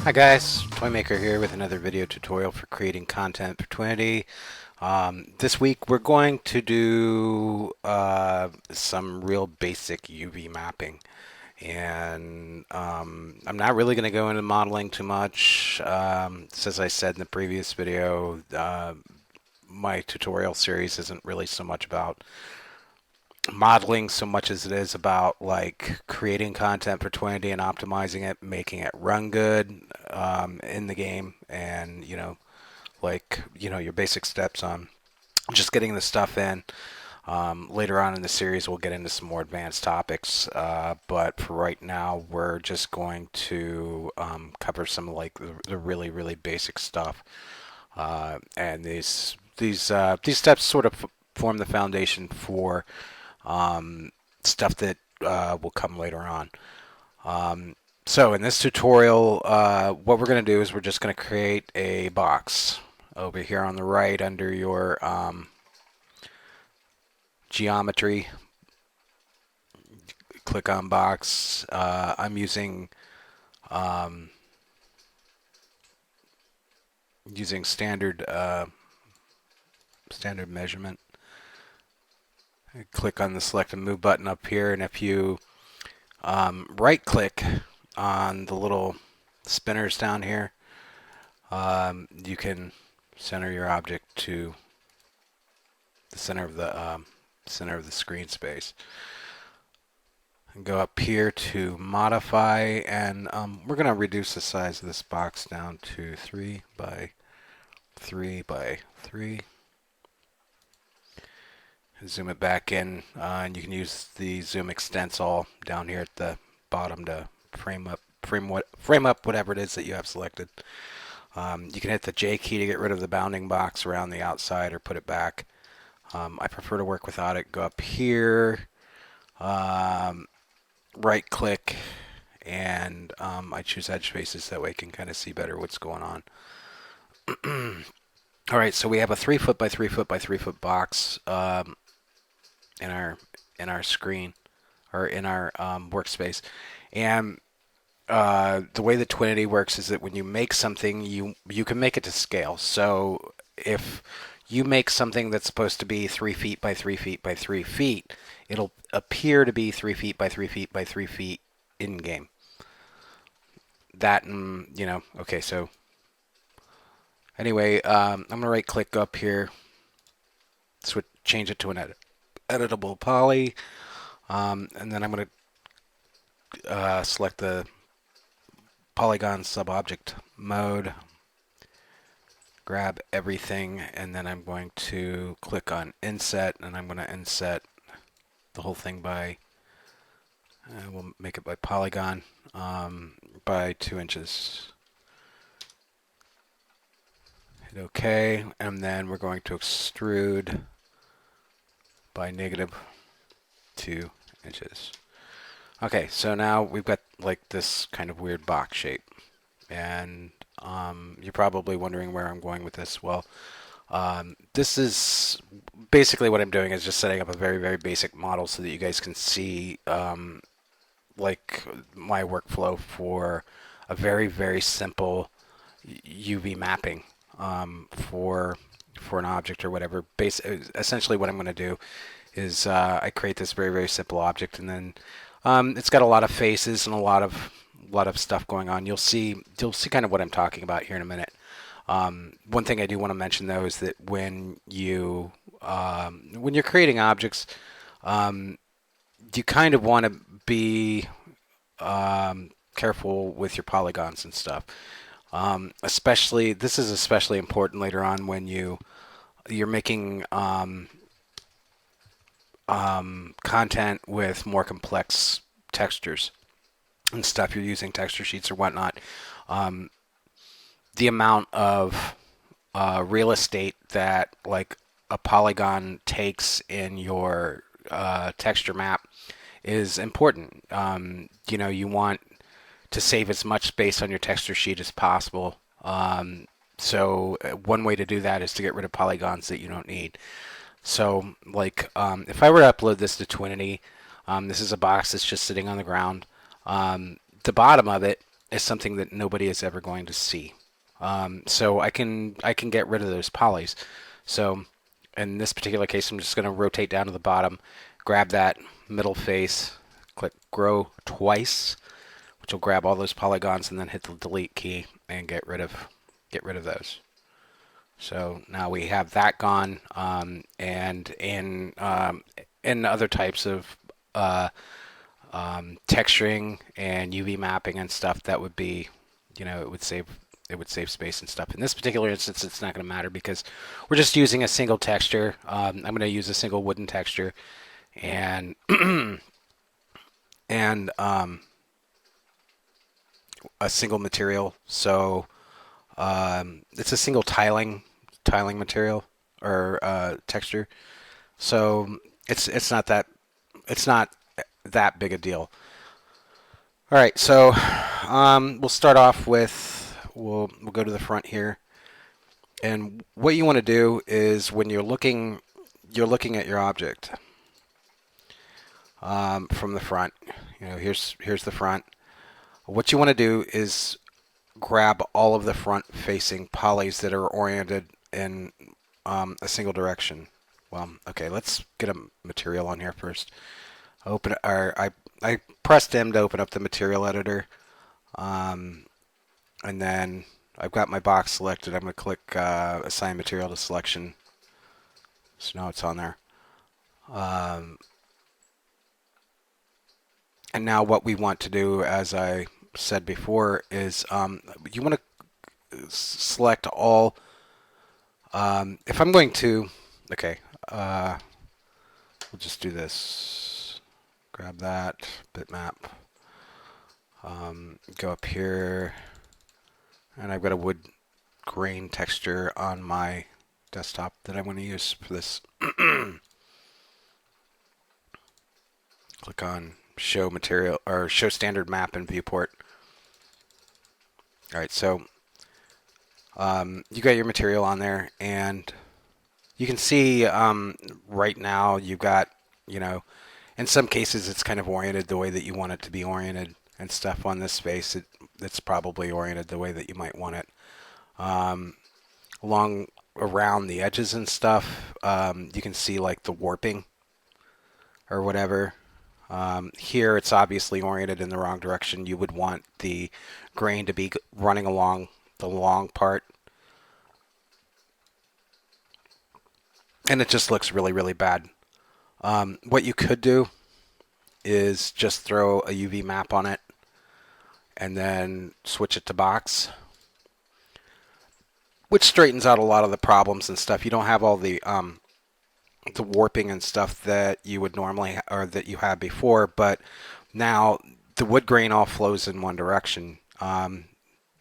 Hi guys, Toymaker here with another video tutorial for creating content for Twinity. This week we're going to do some real basic UV mapping. And I'm not really going to go into modeling too much. As I said in the previous video, my tutorial series isn't really so much about modeling so much as it is about like creating content for Twinity and optimizing it, making it run good in the game, and your basic steps on just getting the stuff in. Later on in the series, we'll get into some more advanced topics, but for right now, we're just going to cover some like the really really basic stuff, and these steps sort of form the foundation for stuff that will come later on. So in this tutorial, what we're going to do is we're just going to create a box over here on the right under your geometry. Click on box. I'm using standard measurement. Click on the select and move button up here, and if you right click on the little spinners down here, you can center your object to the center of the screen space. And go up here to modify, and we're going to reduce the size of this box down to 3 by 3 by 3. Zoom it back in, and you can use the zoom extents all down here at the bottom to frame up whatever it is that you have selected. You can hit the J key to get rid of the bounding box around the outside or put it back. I prefer to work without it. Go up here, right click, and I choose edge faces. That way I can kind of see better what's going on. All right, so we have a 3 foot by 3 foot by 3 foot box in our screen, or in our workspace. And the way that Twinity works is that when you make something, you can make it to scale. So if you make something that's supposed to be 3 feet by 3 feet by 3 feet, it'll appear to be 3 feet by 3 feet by 3 feet in game. That, okay, so anyway, I'm going to right click up here, change it to an editable poly, and then I'm going to select the polygon subobject mode, grab everything, and then I'm going to click on inset, and I'm going to inset the whole thing by, we'll make it by polygon, by 2 inches. Hit OK, and then we're going to extrude by -2 inches. Okay, so now we've got like this kind of weird box shape, and you're probably wondering where I'm going with this. Well, this is basically what I'm doing is just setting up a very, very basic model so that you guys can see like my workflow for a very, very simple UV mapping for an object or whatever. Essentially what I'm going to do is I create this very, very simple object, and then it's got a lot of faces and a lot of stuff going on. You'll see kind of what I'm talking about here in a minute. One thing I do want to mention though is that when you're creating objects, you kind of want to be careful with your polygons and stuff. This is especially important later on when you're making content with more complex textures and stuff. You're using texture sheets or whatnot. The amount of real estate that like a polygon takes in your texture map is important. You want to save as much space on your texture sheet as possible. So one way to do that is to get rid of polygons that you don't need. So like if I were to upload this to Twinity, this is a box that's just sitting on the ground. The bottom of it is something that nobody is ever going to see. So I can get rid of those polys. So in this particular case, I'm just going to rotate down to the bottom, grab that middle face, click grow twice, which will grab all those polygons, and then hit the delete key and get rid of those. So now we have that gone, and in other types of texturing and UV mapping and stuff, that would be, it would save space and stuff. In this particular instance, it's not going to matter because we're just using a single texture. I'm going to use a single wooden texture and and a single material. So it's a single tiling material or texture. So it's not that big a deal. All right, so we'll start off with we'll go to the front here, and what you want to do is when you're looking at your object from the front. Here's the front. What you want to do is grab all of the front-facing polys that are oriented in a single direction. Well, okay, let's get a material on here first. Open it, or I pressed M to open up the material editor, and then I've got my box selected. I'm going to click Assign Material to Selection. So now it's on there. And now what we want to do, as I said before, is you want to select all. If I'm going to, okay, we'll just do this. Grab that bitmap. Go up here, and I've got a wood grain texture on my desktop that I want to use for this. Click on Show Material or Show Standard Map in Viewport. All right, so you got your material on there, and you can see right now you've got, in some cases it's kind of oriented the way that you want it to be oriented and stuff. On this space, it's probably oriented the way that you might want it. Along around the edges and stuff, you can see like the warping or whatever. Here it's obviously oriented in the wrong direction. You would want the grain to be running along the long part. And it just looks really, really bad. What you could do is just throw a UV map on it and then switch it to box, which straightens out a lot of the problems and stuff. You don't have all the warping and stuff that you would normally or that you had before, but now the wood grain all flows in one direction.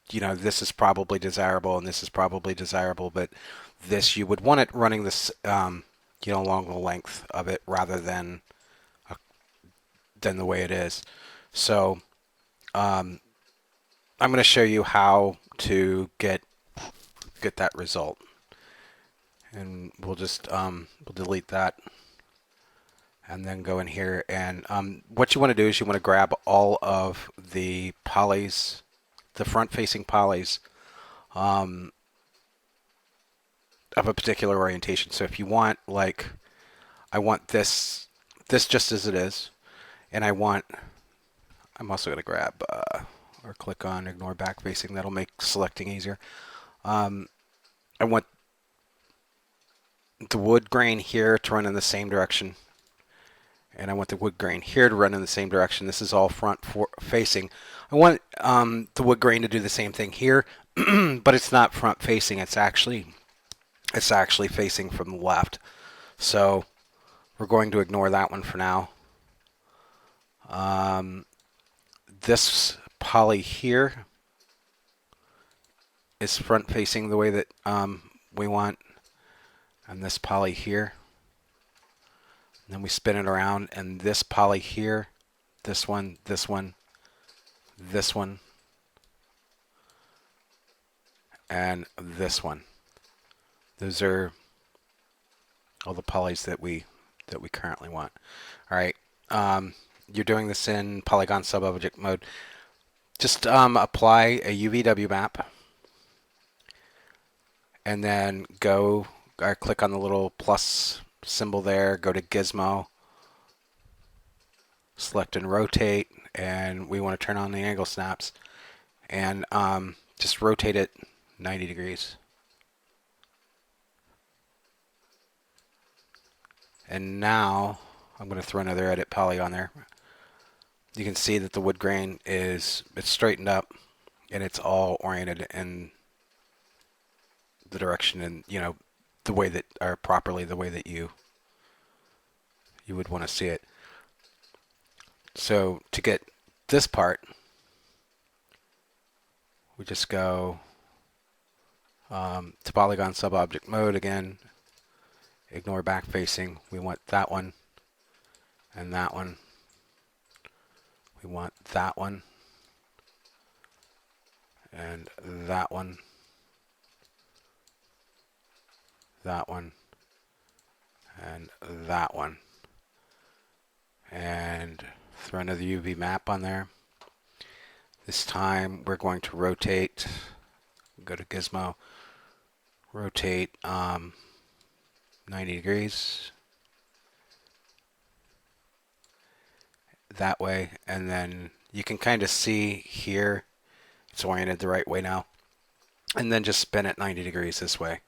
This is probably desirable and this is probably desirable, but this, you would want it running this along the length of it rather than the way it is. So I'm going to show you how to get that result, and we'll just we'll delete that and then go in here, and what you want to do is you want to grab all of the polys, the front-facing polys of a particular orientation. So if you want, like, I want this just as it is, and I'm also going to grab or click on Ignore Back-Facing. That'll make selecting easier. I want the wood grain here to run in the same direction, and I want the wood grain here to run in the same direction. This is all front-facing. I want the wood grain to do the same thing here, but it's not front-facing. It's actually facing from the left. So we're going to ignore that one for now. This poly here is front facing the way that we want, and this poly here, and then we spin it around, and this poly here, this one, this one, this one, and this one. Those are all the polys that we currently want. All right, you're doing this in polygon subobject mode. Just apply a UVW map and then go click on the little plus symbol there, go to Gizmo, select and rotate, and we want to turn on the angle snaps, and just rotate it 90 degrees. And now I'm going to throw another edit poly on there. You can see that the wood grain it's straightened up and it's all oriented in the direction and the way that, or properly the way that you would want to see it. So to get this part, we just go to polygon subobject mode again, ignore back facing. We want that one and that one. We want that one and that one, that one, and that one. And throw another UV map on there. This time we're going to rotate, go to Gizmo, rotate 90 degrees that way, and then you can kind of see here it's oriented the right way now, and then just spin it 90 degrees this way,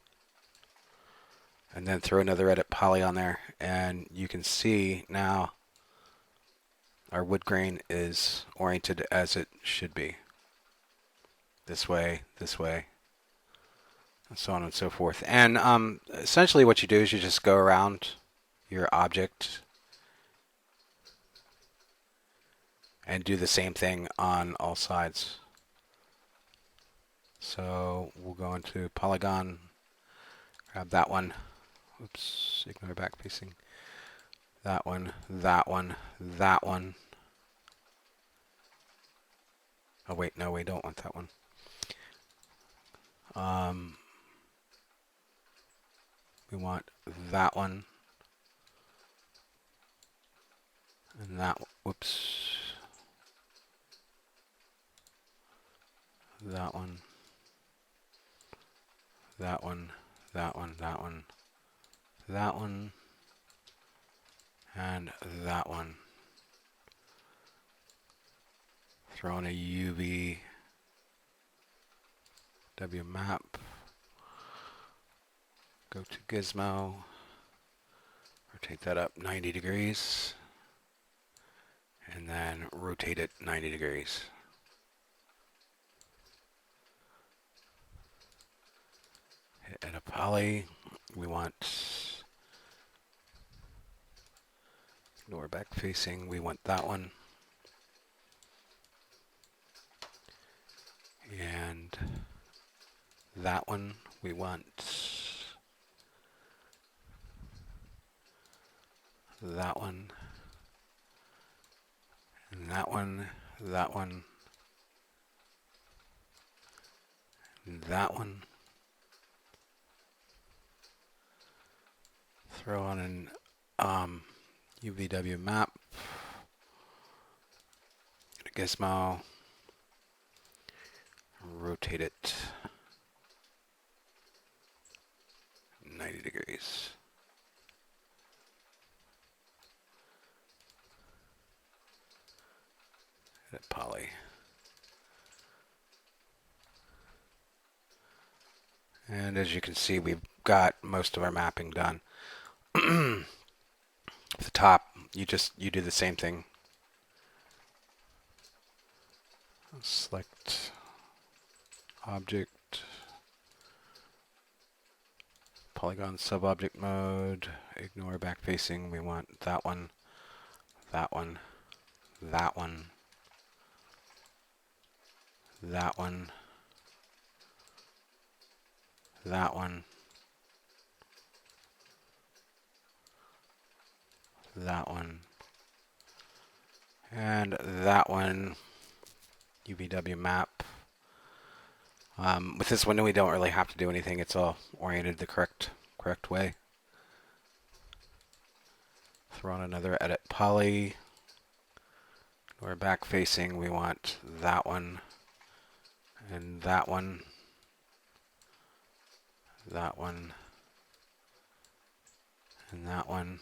and then throw another edit poly on there, and you can see now our wood grain is oriented as it should be. This way, and so on and so forth. And essentially what you do is you just go around your object and do the same thing on all sides. So we'll go into polygon, grab that one. Oops, ignore back facing. That one, that one, that one. Oh wait, no, we don't want that one. We want that one and that. Whoops. That one. That one. That one. That one. That one. And that one. Throw in a UV W map. Go to Gizmo. Rotate that up 90 degrees. And then rotate it 90 degrees. Hit edit poly. We want ignore back facing. We want that one. And that one we want. That one. And that one. That one. And that one. Throw on an UVW map. Gizmo. Rotate it 90 degrees. Edit poly. And as you can see, we've got most of our mapping done. At the top, you do the same thing. Select object, polygon subobject mode, ignore back facing. We want that one, that one, that one, that one, that one, that one, and that one. UVW map. With this window, we don't really have to do anything. It's all oriented the correct way. Throw on another edit poly. We're back facing. We want that one and that one, that one, and that one,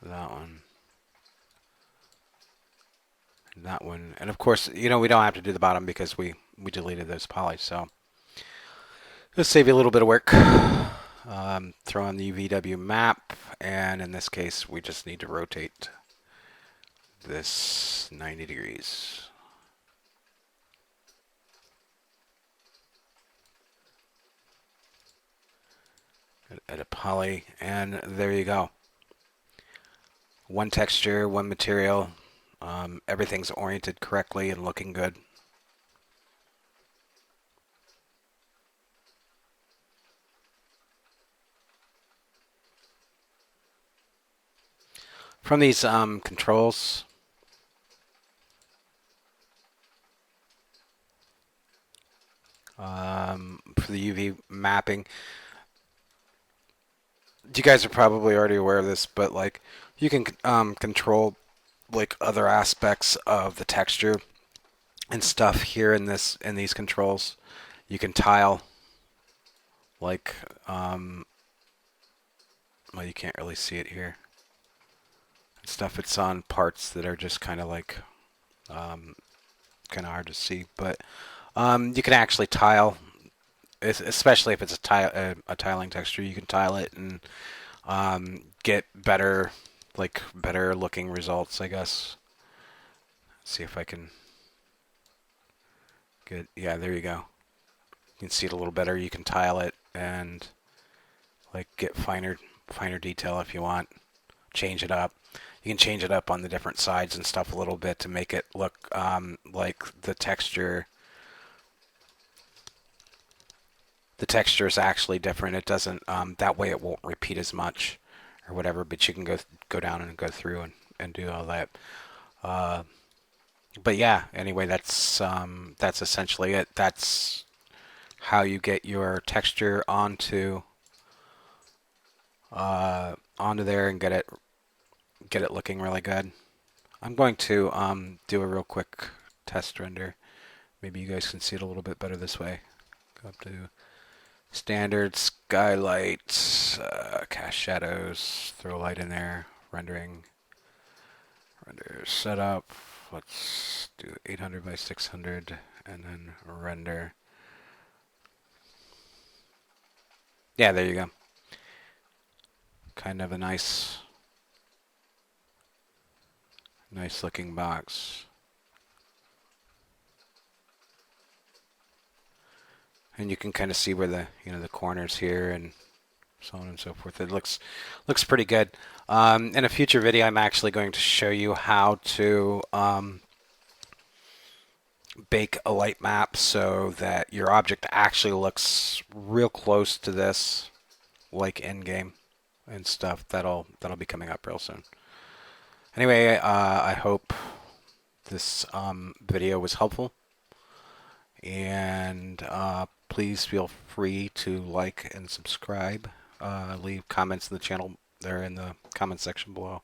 that one, and that one. And of course, we don't have to do the bottom because we deleted those polys. So let's save you a little bit of work. Throw on the VW map, and in this case, we just need to rotate this 90 degrees. Edit poly, and there you go. One texture, one material. Everything's oriented correctly and looking good. From these controls, for the UV mapping, you guys are probably already aware of this, but like you can control like other aspects of the texture and stuff here in these controls. You can tile like well, you can't really see it here. Stuff it's on parts that are just kind of like kind of hard to see, but you can actually tile, especially if it's a tiling texture. You can tile it and get better looking results, I guess. Let's see if I can get, yeah, there you go. You can see it a little better. You can tile it and like get finer detail if you want. Change it up. You can change it up on the different sides and stuff a little bit to make it look like the texture. The texture is actually different. It doesn't that way it won't repeat as much or whatever. But you can go down and go through and do all that. But yeah, anyway, that's essentially it. That's how you get your texture onto there and get it looking really good. I'm going to do a real quick test render. Maybe you guys can see it a little bit better this way. Go up to standard, skylight, cast shadows, throw light in there, rendering, render setup. Let's do 800 by 600 and then render. Yeah, there you go. Kind of a nice looking box. And you can kind of see where the the corners here and so on and so forth. It looks pretty good. In a future video, I'm actually going to show you how to bake a light map so that your object actually looks real close to this, like in game and stuff. That'll be coming up real soon. Anyway, I hope this video was helpful, and please feel free to like and subscribe. Leave comments in the channel there in the comment section below.